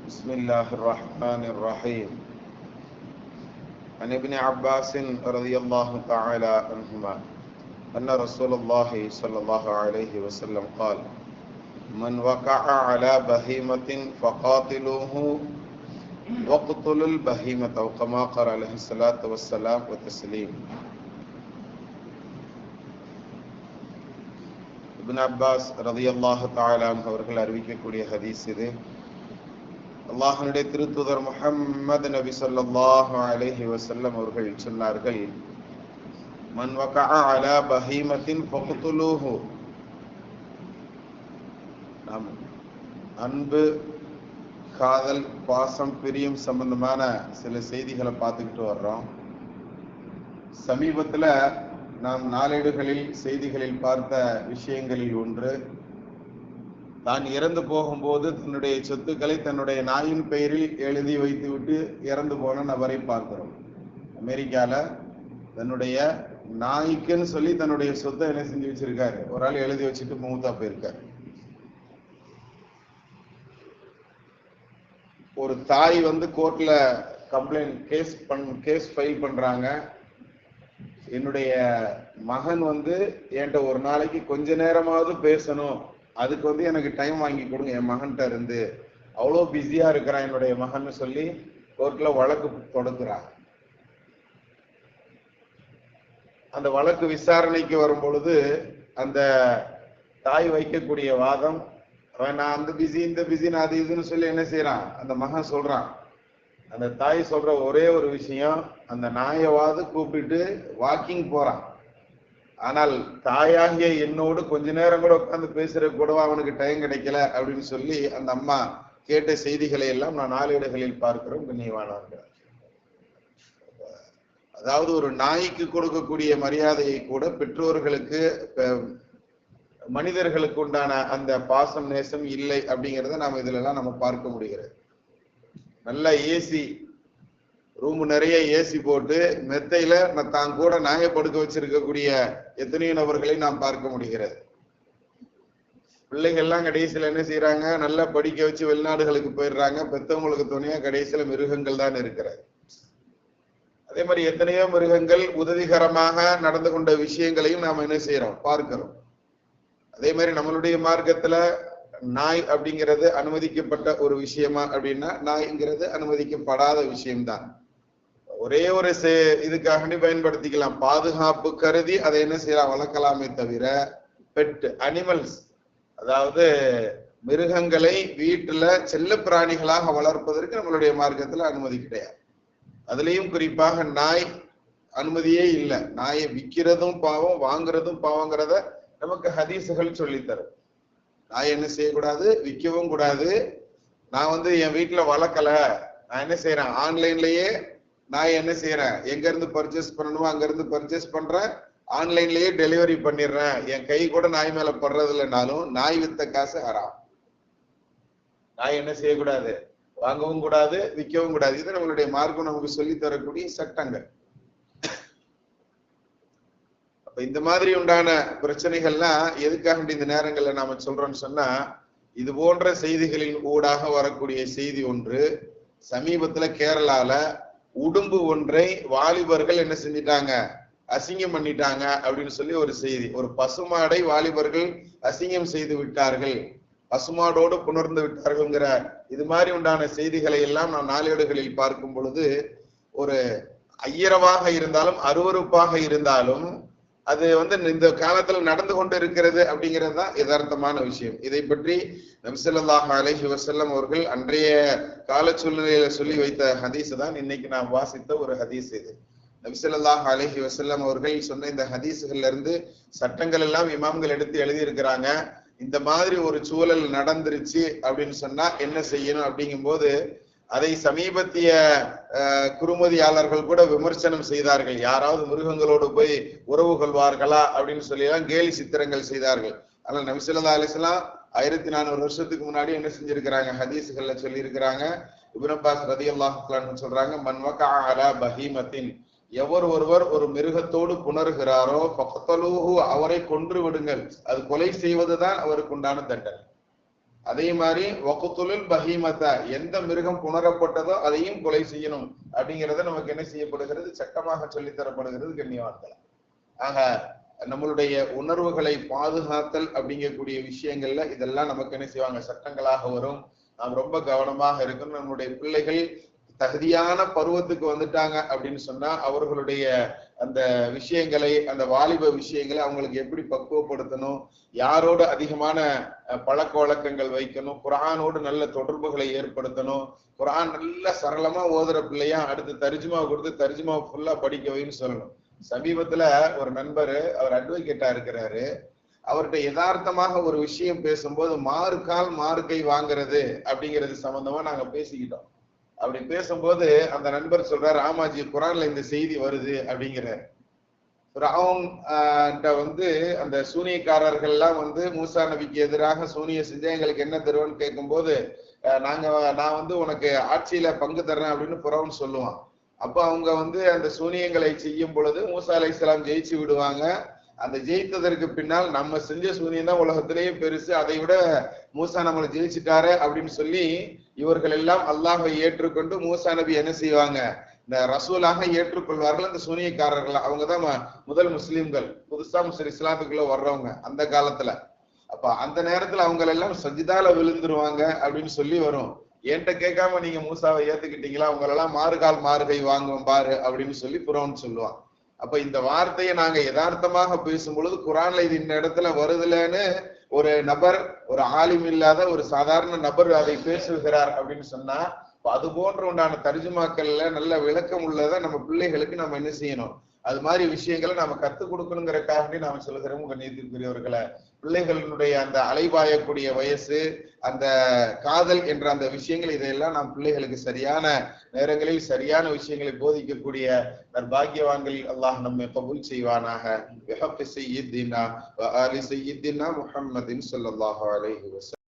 بسم الله الرحمن الرحيم. عن ابن عباس رضي الله تعالى عنهما أن رسول الله صلى الله عليه وسلم قال: من وقع على بهيمة فقاتلوه واقتلوا البهيمة، أو كما قال عليه الصلاة والسلام والتسليم. இப்னு Abbas ரலியல்லாஹு தஆலா அன்ஹு அவர்கள் அறிவிக்கக்கூடிய ஹதீஸ் இது. அல்லாஹ்வுடைய திருத்தூதர் முஹம்மது நபி ஸல்லல்லாஹு அலைஹி வஸல்லம் அவர்கள் சொன்னார்கள்: மன் வகஅ அலா பஹீமத்தின் ஃபக்துலூஹு. நாம் அன்பு, காதல், பாசம், பிரியம் சம்பந்தமான சில செய்திகளை பார்த்துக்கிட்டு வர்றோம். சமீபத்தில் நாம் நாளேடுகளில் செய்திகளில் பார்த்த விஷயங்களில் ஒன்று, தான் இறந்து போகும்போது தன்னுடைய சொத்துக்களை தன்னுடைய நாயின் பெயரில் எழுதி வைத்துவிட்டு இறந்து போன நபரை பார்க்கிறோம். அமெரிக்கால தன்னுடைய நாய்க்குன்னு சொல்லி தன்னுடைய சொத்தை என்ன செஞ்சு வச்சிருக்காரு, ஒரு ஆள் எழுதி வச்சுட்டு மூத்தா போயிருக்காரு. ஒரு தாய் கோர்ட்ல கம்ப்ளைண்ட் கேஸ் ஃபைல் பண்றாங்க. என்னுடைய மகன் என்கிட்ட ஒரு நாளைக்கு கொஞ்ச நேரமாவது பேசணும், அதுக்கு எனக்கு டைம் வாங்கி கொடுங்க, என் மகன்கிட்ட இருந்து அவ்வளோ பிஸியா இருக்கிறான் என்னுடைய மகன் சொல்லி கோர்ட்ல வழக்கு தொடுக்கிறாங்க. அந்த வழக்கு விசாரணைக்கு வரும் பொழுது அந்த தாய் வைக்கக்கூடிய வாதம், நான் அந்த பிஸி இந்த பிஸி நான் அது இதுன்னு சொல்லி என்ன செய்யறான், அந்த மகன் சொல்றான். அந்த தாய் சொல்ற ஒரே ஒரு விஷயம், அந்த நாயவாது கூப்பிட்டு வாக்கிங் போறான், ஆனால் தாயாகிய என்னோடு கொஞ்ச நேரம் கூட உட்கார்ந்து பேசுற கூடவா அவனுக்கு டைம் கிடைக்கல அப்படின்னு சொல்லி அந்த அம்மா கேட்ட செய்திகளை எல்லாம் நான் நாளேடுகளில் பார்க்கிறோம். கண்ணியமானவர்கள், அதாவது ஒரு நாய்க்கு கொடுக்கக்கூடிய மரியாதையை கூட பெற்றோர்களுக்கு, மனிதர்களுக்கு உண்டான அந்த பாசம் நேசம் இல்லை அப்படிங்கிறத நாம இதுல எல்லாம் நம்ம பார்க்க முடிகிறது. நல்ல ஏசி ரூம், நிறைய ஏசி போட்டு மெத்தையில தான் கூட நாயை படுக்க வச்சிருக்கக்கூடிய எத்தனையோ நபர்களை நாம் பார்க்க முடிகிறது. பிள்ளைகள்லாம் கடைசியில என்ன செய்யறாங்க, நல்லா படிக்க வச்சு வெளிநாடுகளுக்கு போயிடுறாங்க. பெத்தவங்களுக்கு துணையா கடைசியில மிருகங்கள் தான் இருக்கிறது. அதே மாதிரி எத்தனையோ மிருகங்கள் உதவிகரமாக நடந்து கொண்ட விஷயங்களையும் நாம் என்ன செய்யறோம், பார்க்கிறோம். அதே மாதிரி நம்மளுடைய மார்க்கத்துல நாய் அப்படிங்கிறது அனுமதிக்கப்பட்ட ஒரு விஷயமா அப்படின்னா, நாய்ங்கிறது அனுமதிக்கப்படாத விஷயம்தான். ஒரே ஒரு இதுக்காக பயன்படுத்திக்கலாம், பாதுகாப்பு கருதி அதை என்ன செய்யலாம், வளர்க்கலாமே தவிர பெட் அனிமல்ஸ், அதாவது மிருகங்களை வீட்டுல செல்ல பிராணிகளாக வளர்ப்பதற்கு நம்மளுடைய மார்க்கத்துல அனுமதி கிடையாது. அதுலயும் குறிப்பாக நாய் அனுமதியே இல்லை. நாயை விற்கிறதும் பாவம், வாங்குறதும் பாவங்கிறத நமக்கு ஹதீசுகள் சொல்லித்தரும். நாய் என்ன செய்யக்கூடாது, விற்கவும் கூடாது. நான் என் வீட்டுல வளர்க்கல, நான் என்ன செய்யறேன், ஆன்லைன்லயே நாய் என்ன செய்யறேன், எங்க இருந்து பர்ச்சேஸ் பண்ணணுமோ அங்க இருந்து பர்ச்சேஸ் பண்றேன், ஆன்லைன்லயே டெலிவரி பண்ணிடுறேன், என் கை கூட நாய் மேல படுறது இல்லைனாலும் நாய் வித்த காசு ஹராம். நாய் என்ன செய்யக்கூடாது, வாங்கவும் கூடாது, விற்கவும் கூடாது. இது நம்மளுடைய மார்க்கம் நமக்கு சொல்லி தரக்கூடிய சட்டங்கள். இந்த மாதிரி உண்டான பிரச்சனைகள்லாம் எதுக்காக இந்த நேரங்கள்ல நாம சொல்றோம்னு சொன்னா, இது போன்ற செய்திகளின் ஊடாக வரக்கூடிய செய்தி ஒன்று. சமீபத்துல கேரளால உடும்பு ஒன்றை வாலிபர்கள் என்ன செஞ்சிட்டாங்க, அசிங்கம் பண்ணிட்டாங்க அப்படின்னு சொல்லி ஒரு செய்தி. ஒரு பசுமாடை வாலிபர்கள் அசிங்கம் செய்து விட்டார்கள், பசுமாடோடு புணர்ந்து விட்டார்கள்ங்கிற இது மாதிரி உண்டான செய்திகளை எல்லாம் நான் நாளேடுகளில் பார்க்கும் பொழுது, ஒரு ஐயரவாக இருந்தாலும் அருவருப்பாக இருந்தாலும் அது இந்த காலத்துல நடந்து கொண்டு இருக்கிறது அப்படிங்கிறது தான் யதார்த்தமான விஷயம். இதை பற்றி நபி ஸல்லல்லாஹு அலைஹி வஸல்லம் அவர்கள் அன்றைய கால சூழ்நிலையில சொல்லி வைத்த ஹதீஸ் தான் இன்னைக்கு நான் வாசித்த ஒரு ஹதீஸ். இது நபி ஸல்லல்லாஹு அலைஹி வஸல்லம் அவர்கள் சொன்ன இந்த ஹதீஸ்கள்ல இருந்து சட்டங்கள் எல்லாம் இமாம்கள் எடுத்து எழுதி இருக்கிறாங்க. இந்த மாதிரி ஒரு சூழல் நடந்துருச்சு அப்படின்னு சொன்னா என்ன செய்யணும் அப்படிங்கும் போது அதை சமீபத்திய குறுமதியாளர்கள் கூட விமர்சனம் செய்தார்கள். யாராவது மிருகங்களோடு போய் உறவு கொள்வார்களா அப்படின்னு சொல்லி எல்லாம் கேலி சித்திரங்கள் செய்தார்கள். ஆனால் நபி ஸல்லல்லாஹு அலைஹி வஸல்லம் 1400 வருஷத்துக்கு முன்னாடி என்ன செஞ்சிருக்கிறாங்க, ஹதீஸ்கள்ல சொல்லி இருக்கிறாங்க. இப்னு அப்பாஸ் ரலியல்லாஹு அன்ஹு சொல்றாங்க, மன் வகஅ அலா பஹீமத்தின், எவர் ஒருவர் ஒரு மிருகத்தோடு புணர்கிறாரோ ஃபக்தலூஹு, அவரை கொன்று விடுங்கள். அது கொலை செய்வதுதான் அவருக்கு உண்டான தண்டனை. அதே மாதிரி வகுத்துலுல் பஹீமத்தா, எந்த மிருகம் புணரப்பட்டதோ அதையும் கொலை செய்யணும் அப்படிங்கறத நமக்கு என்ன செய்யப்படுகிறது, சட்டமாக சொல்லித்தரப்படுகிறது கண்ணியவான்கள். ஆக நம்மளுடைய உணர்வுகளை பாதுகாத்தல் அப்படிங்கக்கூடிய விஷயங்கள்ல இதெல்லாம் நமக்கு என்ன செய்வாங்க, சட்டங்களாக வரும். நாம் ரொம்ப கவனமாக இருக்கணும். நம்மளுடைய பிள்ளைகள் தகுதியான பருவத்துக்கு வந்துட்டாங்க அப்படின்னு சொன்னா அவர்களுடைய அந்த விஷயங்களை, அந்த வாலிப விஷயங்களை அவங்களுக்கு எப்படி பக்குவப்படுத்தணும், யாரோடு அதிகமான பழக்க வழக்கங்கள் வைக்கணும், குர்ஆனோடு நல்ல தொடர்புகளை ஏற்படுத்தணும். குர்ஆன் நல்ல சரளமா ஓதுற பிள்ளையா அடுத்து தர்ஜுமா கொடுத்து தர்ஜுமா ஃபுல்லா படிக்க வைன்னு சொல்லணும். சமீபத்துல ஒரு நண்பர், அவர் அட்வொகேட்டா இருக்கிறாரு, அவர்கிட்ட யதார்த்தமாக ஒரு விஷயம் பேசும்போது மார்க்கால் மார்க்கை வாங்குறது அப்படிங்கிறது சம்பந்தமா நாங்க பேசிக்கிட்டோம். அப்படி பேசும்போது அந்த நண்பர் சொல்றாரு, ஆமாஜி குர்ஆன்ல இந்த செய்தி வருது அப்படிங்கிறார். ஃபிரௌன் அந்த சூனியக்காரர்கள் எல்லாம் மூசா நபிக்கு எதிராக சூனிய செஞ்சா எங்களுக்கு என்ன தருவோன்னு கேட்கும்போது, நான் உனக்கு ஆட்சியில பங்கு தர்றேன் அப்படின்னு ஃபிரௌன் சொல்லுவான். அப்ப அவங்க அந்த சூனியங்களை செய்யும் பொழுது மூசா அலைஹிஸ்ஸலாம் ஜெயிச்சு விடுவாங்க. அந்த ஜெயித்ததற்கு பின்னால் நம்ம செஞ்ச சூனியம் தான் உலகத்திலேயே பெருசு, அதை விட மூசா நம்மளை ஜெயிச்சுட்டாரு அப்படின்னு சொல்லி இவர்கள் எல்லாம் அல்லாஹை ஏற்றுக்கொண்டு மூசா நபி என்ன செய்வாங்க, இந்த ரசூலாக ஏற்றுக்கொள்வார்கள். அந்த சூனியக்காரர்கள் அவங்கதான் முதல் முஸ்லிம்கள், புதுசா இஸ்லாத்துக்குள்ள வர்றவங்க அந்த காலத்துல. அப்ப அந்த நேரத்துல அவங்க எல்லாம் சஜிதால விழுந்துருவாங்க அப்படின்னு சொல்லி வரும். என்கிட்ட கேட்காம நீங்க மூசாவை ஏத்துக்கிட்டீங்களா, உங்களெல்லாம் மாறுகால் மாறுகை வாங்குவோம் பாரு அப்படின்னு சொல்லி புறோன்னு சொல்லுவான். அப்ப இந்த வார்த்தையை நாங்க யதார்த்தமாக பேசும் பொழுது குர்ஆன்ல இது இந்த இடத்துல வருதுலன்னு ஒரு நபர், ஒரு ஆலிம் இல்லாத ஒரு சாதாரண நபர் அதை பேசுகிறார் அப்படின்னு சொன்னா, அது போன்ற உண்டான தர்ஜுமாக்கள்ல நல்ல விளக்கம் உள்ளதை நம்ம பிள்ளைகளுக்கு நம்ம என்ன செய்யணும், அது மாதிரி விஷயங்களை நாம கத்துக் கொடுக்கணுங்கிறக்காக நாம சொல்லுகிறோம். உங்க நீதிக்குரியவர்களை, பிள்ளைகளுடைய அந்த அலைபாயக்கூடிய வயசு, அந்த காதல் என்ற அந்த விஷயங்கள், இதையெல்லாம் நாம் பிள்ளைகளுக்கு சரியான நேரங்களில் சரியான விஷயங்களை போதிக்கக்கூடிய நற்பாக்கியவான்களில் அல்லாஹ் நம்மை கபூல் செய்வானாக. பிஹக்கி சய்யிதினா வ ஆலி சய்யிதினா முஹம்மதின் ஸல்லல்லாஹு அலைஹி வஸல்லம்.